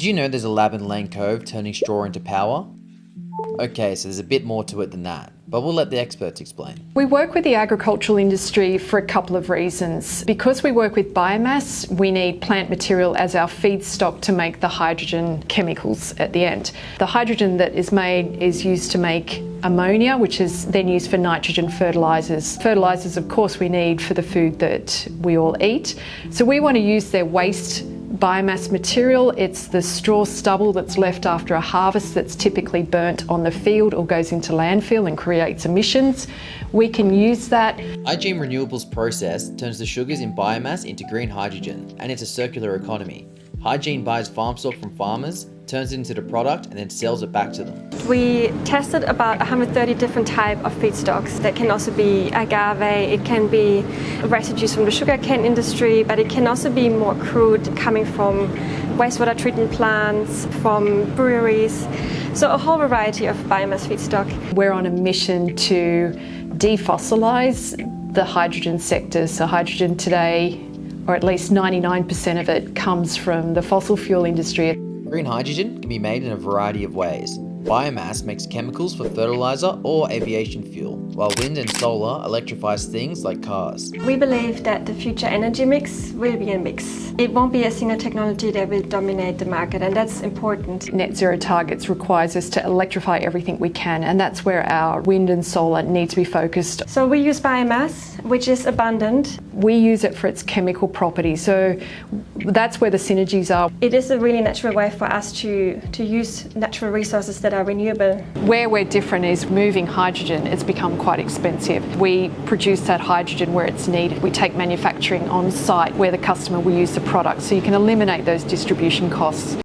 Did you know there's a lab in Cove turning straw into power? Okay, so there's a bit more to it than that, but we'll let the experts explain. We work with the agricultural industry for a couple of reasons. Because we work with biomass, we need plant material as our feedstock to make the hydrogen chemicals at the end. The hydrogen that is made is used to make ammonia, which is then used for nitrogen fertilisers. Fertilisers, of course, we need for the food that we all eat. So we want to use their waste biomass material. It's the straw stubble that's left after a harvest that's typically burnt on the field or goes into landfill and creates emissions. We can use that. Hydgene Renewables process turns the sugars in biomass into green hydrogen, and it's a circular economy. Hydgene buys farm stock from farmers, turns it into the product, and then sells it back to them. We tested about 130 different types of feedstocks. That can also be agave, it can be residues from the sugarcane industry, but it can also be more crude coming from wastewater treatment plants, from breweries. So a whole variety of biomass feedstock. We're on a mission to de-fossilise the hydrogen sector. So hydrogen today, or at least 99% of it, comes from the fossil fuel industry. Green hydrogen can be made in a variety of ways. Biomass makes chemicals for fertilizer or aviation fuel, while wind and solar electrifies things like cars. We believe that the future energy mix will be a mix. It won't be a single technology that will dominate the market, and that's important. Net zero targets requires us to electrify everything we can, and that's where our wind and solar need to be focused. So we use biomass, which is abundant. We use it for its chemical properties, so that's where the synergies are. It is a really natural way for us to use natural resources that are renewable. Where we're different is moving hydrogen. It's become quite expensive. We produce that hydrogen where it's needed. We take manufacturing on site where the customer will use the product, so you can eliminate those distribution costs.